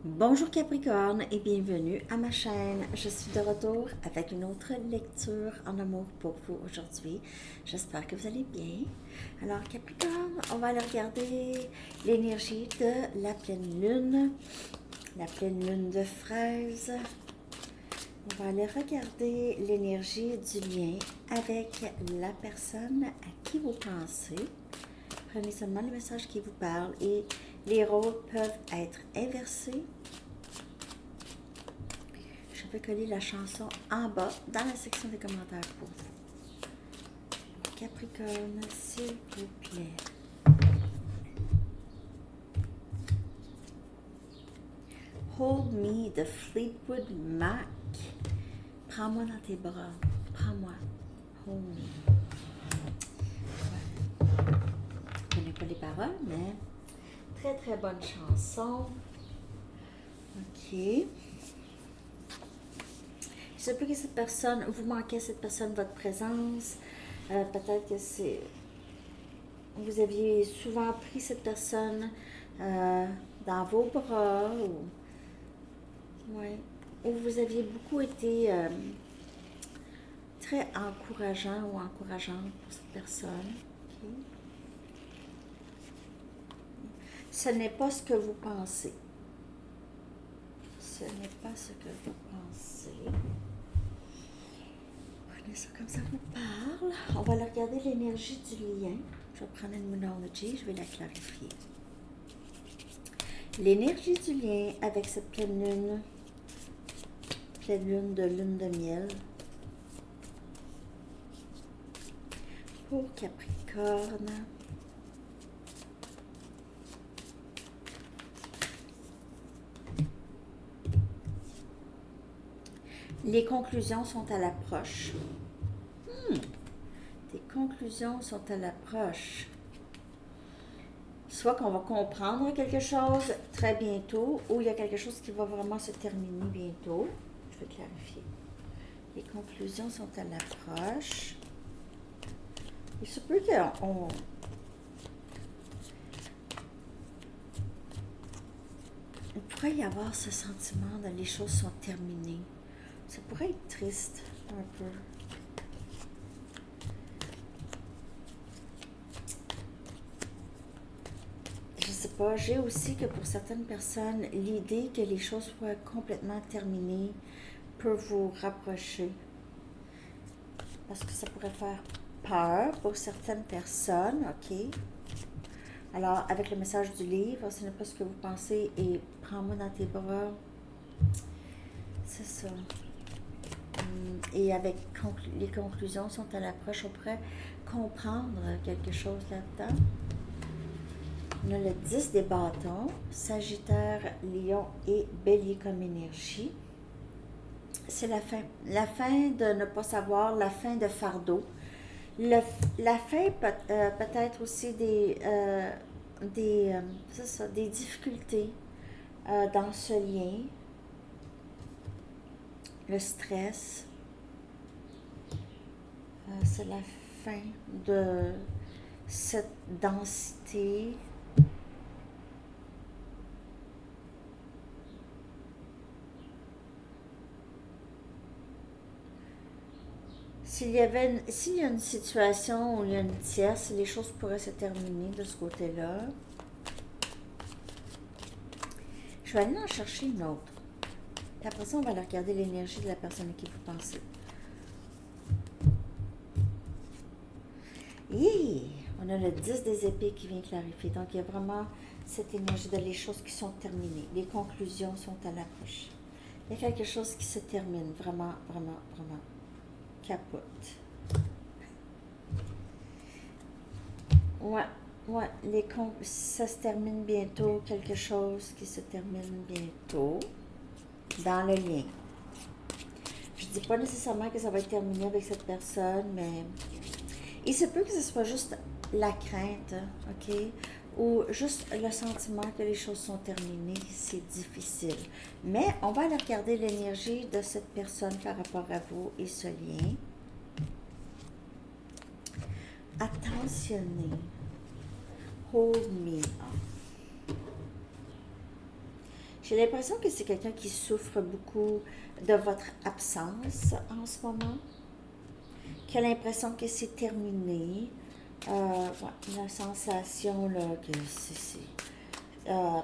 Bonjour Capricorne et bienvenue à ma chaîne. Je suis de retour avec une autre lecture en amour pour vous aujourd'hui. J'espère que vous allez bien. Alors Capricorne, on va aller regarder l'énergie de la pleine lune de fraise. On va aller regarder l'énergie du lien avec la personne à qui vous pensez. Prenez seulement le message qui vous parle et les rôles peuvent être inversés. Je vais coller la chanson en bas dans la section des commentaires pour vous. Capricorne, s'il vous plaît. Hold me de Fleetwood Mac. Prends-moi dans tes bras. Prends-moi. Hold me. Ouais. Je ne connais pas les paroles, mais très très bonne chanson. Ok. Il se peut que cette personne, vous manquez à cette personne votre présence. Peut-être que c'est... Vous aviez souvent pris cette personne dans vos bras ouais, ou vous aviez beaucoup été très encourageant ou encourageante pour cette personne. Okay. Ce n'est pas ce que vous pensez. Ce n'est pas ce que vous pensez. Prenez ça comme ça vous parle. On va aller regarder l'énergie du lien. Je vais prendre une Moonology, je vais la clarifier. L'énergie du lien avec cette pleine lune de lune de miel. Pour Capricorne. Les conclusions sont à l'approche. Les conclusions sont à l'approche. Soit qu'on va comprendre quelque chose très bientôt, ou il y a quelque chose qui va vraiment se terminer bientôt. Je vais clarifier. Les conclusions sont à l'approche. Il se peut qu'on... Il pourrait y avoir ce sentiment de les choses sont terminées. Ça pourrait être triste, un peu. Je sais pas, j'ai aussi que pour certaines personnes, l'idée que les choses soient complètement terminées peut vous rapprocher. Parce que ça pourrait faire peur pour certaines personnes, ok? Alors, avec le message du livre, ce n'est pas ce que vous pensez et prends-moi dans tes bras. C'est ça. Et avec les conclusions sont à l'approche, on pourrait comprendre quelque chose là-dedans. On a le 10 des bâtons, Sagittaire, Lion et Bélier comme énergie. C'est la fin. La fin de ne pas savoir, la fin de fardeau. La fin peut-être aussi des difficultés dans ce lien. Le stress. C'est la fin de cette densité. S'il y a une situation où il y a une tierce, les choses pourraient se terminer de ce côté-là. Je vais aller en chercher une autre. Puis après ça, on va aller regarder l'énergie de la personne à qui vous pensez. On a le 10 des épées qui vient clarifier. Donc, il y a vraiment cette énergie de les choses qui sont terminées. Les conclusions sont à l'approche. Il y a quelque chose qui se termine. Vraiment, vraiment, vraiment. Capote. Ouais, ça se termine bientôt, quelque chose qui se termine bientôt dans le lien. Je dis pas nécessairement que ça va être terminé avec cette personne, mais il se peut que ce soit juste la crainte, ok? Ou juste le sentiment que les choses sont terminées, c'est difficile. Mais on va aller regarder l'énergie de cette personne par rapport à vous et ce lien. Attentionnez. Hold me up. J'ai l'impression que c'est quelqu'un qui souffre beaucoup de votre absence en ce moment, qui a l'impression que c'est terminé. Ouais, la sensation là, que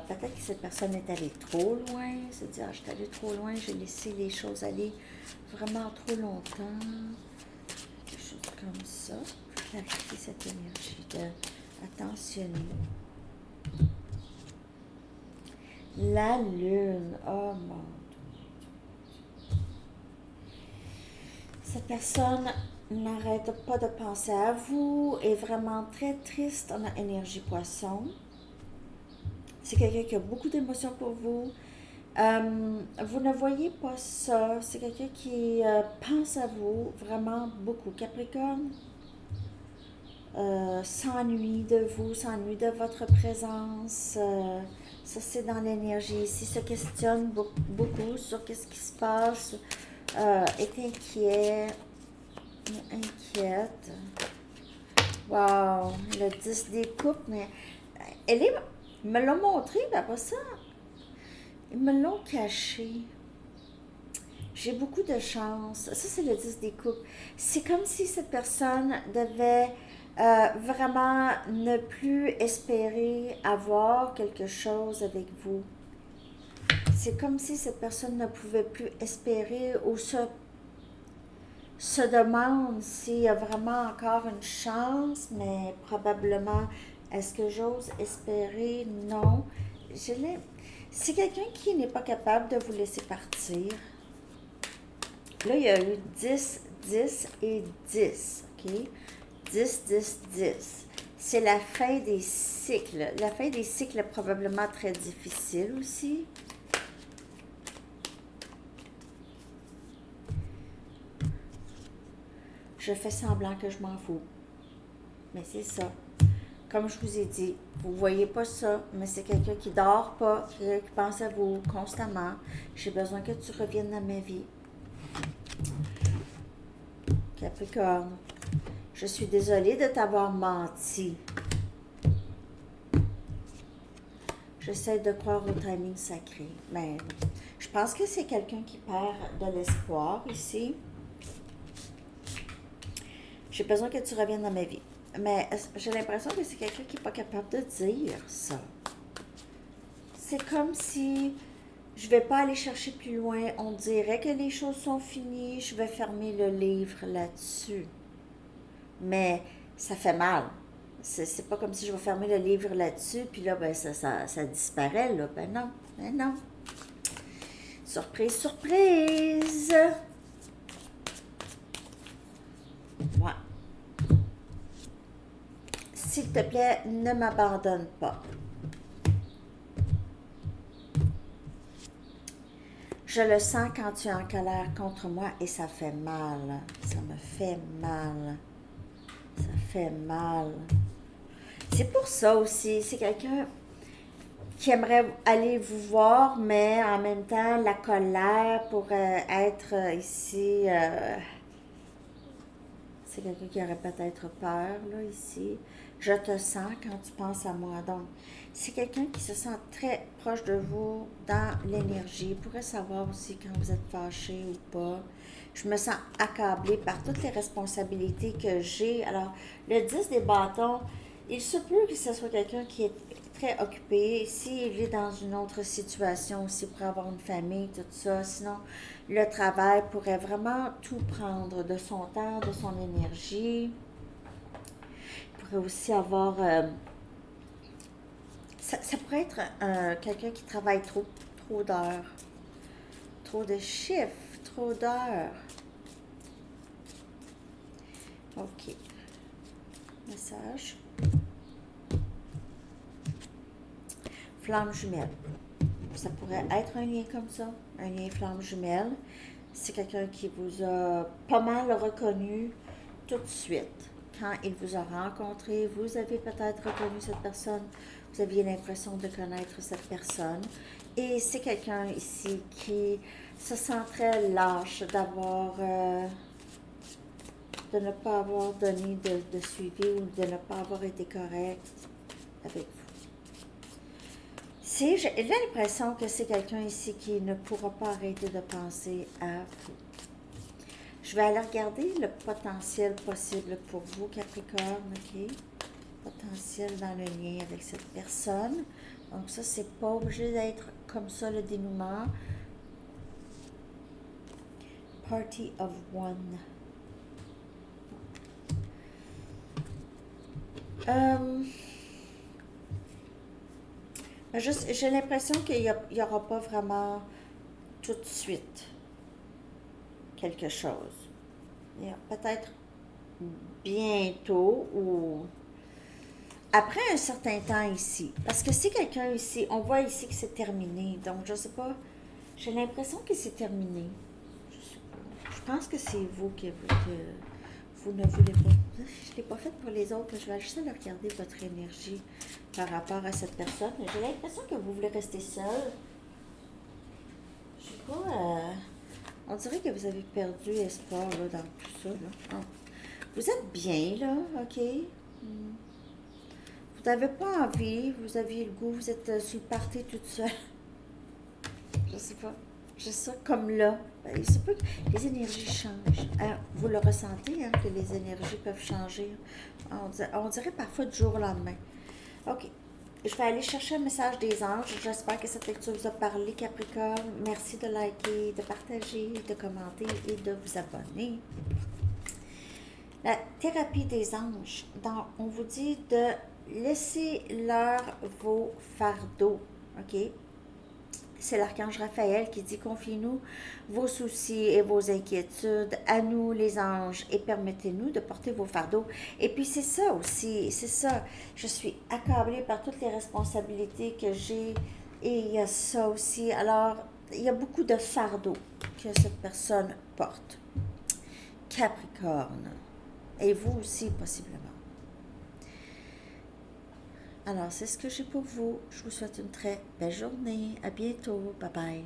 peut-être que cette personne est allée trop loin, se dire ah, je suis allée trop loin, j'ai laissé les choses aller vraiment trop longtemps, quelque chose comme ça. Pour clarifier cette énergie de attentionner. La lune, oh mon Dieu. Cette personne n'arrête pas de penser à vous, est vraiment très triste en énergie poisson. C'est quelqu'un qui a beaucoup d'émotions pour vous. Vous ne voyez pas ça. C'est quelqu'un qui pense à vous vraiment beaucoup. Capricorne s'ennuie de vous, s'ennuie de votre présence. Ça, c'est dans l'énergie ici. Se questionne beaucoup sur qu'est-ce qui se passe. Est inquiet. Inquiète. Wow, le 10 des coupes, mais elle est, me l'a montré, mais après ça, ils me l'ont caché. J'ai beaucoup de chance. Ça, c'est le 10 des coupes. C'est comme si cette personne devait vraiment ne plus espérer avoir quelque chose avec vous. C'est comme si cette personne ne pouvait plus espérer ou se demande s'il y a vraiment encore une chance, mais probablement, est-ce que j'ose espérer? Non. C'est quelqu'un qui n'est pas capable de vous laisser partir. Là, il y a eu 10, 10 et 10, ok? 10, 10, 10. C'est la fin des cycles. La fin des cycles est probablement très difficile aussi. Je fais semblant que je m'en fous. Mais c'est ça. Comme je vous ai dit, vous ne voyez pas ça, mais c'est quelqu'un qui dort pas, qui pense à vous constamment. J'ai besoin que tu reviennes dans ma vie. Capricorne, je suis désolée de t'avoir menti. J'essaie de croire au timing sacré. Mais je pense que c'est quelqu'un qui perd de l'espoir ici. J'ai besoin que tu reviennes dans ma vie. Mais j'ai l'impression que c'est quelqu'un qui n'est pas capable de dire ça. C'est comme si je ne vais pas aller chercher plus loin. On dirait que les choses sont finies. Je vais fermer le livre là-dessus. Mais ça fait mal. C'est pas comme si je vais fermer le livre là-dessus, puis là, ben, ça disparaît, là. Ben non, ben non. Surprise, surprise! Ouais. S'il te plaît, ne m'abandonne pas. Je le sens quand tu es en colère contre moi et ça fait mal. Ça me fait mal. Ça fait mal. C'est pour ça aussi, c'est quelqu'un qui aimerait aller vous voir, mais en même temps, la colère pourrait être ici. C'est quelqu'un qui aurait peut-être peur, là, ici. Je te sens quand tu penses à moi. Donc, c'est quelqu'un qui se sent très proche de vous dans l'énergie. Il pourrait savoir aussi quand vous êtes fâché ou pas. Je me sens accablée par toutes les responsabilités que j'ai. Alors, le 10 des bâtons, il se peut que ce soit quelqu'un qui est très occupé. S'il vit dans une autre situation aussi pour avoir une famille, tout ça. Sinon, le travail pourrait vraiment tout prendre de son temps, de son énergie. Il pourrait aussi avoir... ça pourrait être quelqu'un qui travaille trop d'heures, trop de chiffres, trop d'heures. OK. Message. Flamme jumelle. Ça pourrait être un lien comme ça, un lien flamme jumelle. C'est quelqu'un qui vous a pas mal reconnu tout de suite. Quand il vous a rencontré, vous avez peut-être reconnu cette personne, vous aviez l'impression de connaître cette personne. Et c'est quelqu'un ici qui se sent très lâche d'avoir, de ne pas avoir donné de suivi ou de ne pas avoir été correct avec vous. ici, j'ai l'impression que c'est quelqu'un ici qui ne pourra pas arrêter de penser à vous. Je vais aller regarder le potentiel possible pour vous, Capricorne, ok? Potentiel dans le lien avec cette personne. Donc ça, c'est pas obligé d'être comme ça le dénouement. Party of one. J'ai l'impression qu'il n'y aura pas vraiment tout de suite quelque chose. Il y a peut-être bientôt ou après un certain temps ici. Parce que si quelqu'un ici, on voit ici que c'est terminé. Donc, je sais pas, j'ai l'impression que c'est terminé. Je sais pas. Je pense que c'est vous que vous ne voulez pas. Je ne l'ai pas fait pour les autres. Je vais juste aller regarder votre énergie par rapport à cette personne. J'ai l'impression que vous voulez rester seul. Je sais pas. On dirait que vous avez perdu espoir là, dans tout ça. Là. Oh. Vous êtes bien, là, ok? Vous n'avez pas envie, vous aviez le goût, vous êtes sur le party toute seule. Je sais pas. Je sais comme là. Il se peut que les énergies changent. Vous le ressentez, hein, que les énergies peuvent changer. On dirait parfois du jour au lendemain. OK. Je vais aller chercher un message des anges. J'espère que cette lecture vous a parlé, Capricorne. Merci de liker, de partager, de commenter et de vous abonner. La thérapie des anges. On vous dit de laisser leur vos fardeaux. OK? C'est l'archange Raphaël qui dit: confiez-nous vos soucis et vos inquiétudes à nous, les anges, et permettez-nous de porter vos fardeaux. Et puis c'est ça aussi, c'est ça. Je suis accablée par toutes les responsabilités que j'ai, et il y a ça aussi. Alors, il y a beaucoup de fardeaux que cette personne porte. Capricorne. Et vous aussi, possiblement. Alors, c'est ce que j'ai pour vous. Je vous souhaite une très belle journée. À bientôt. Bye bye.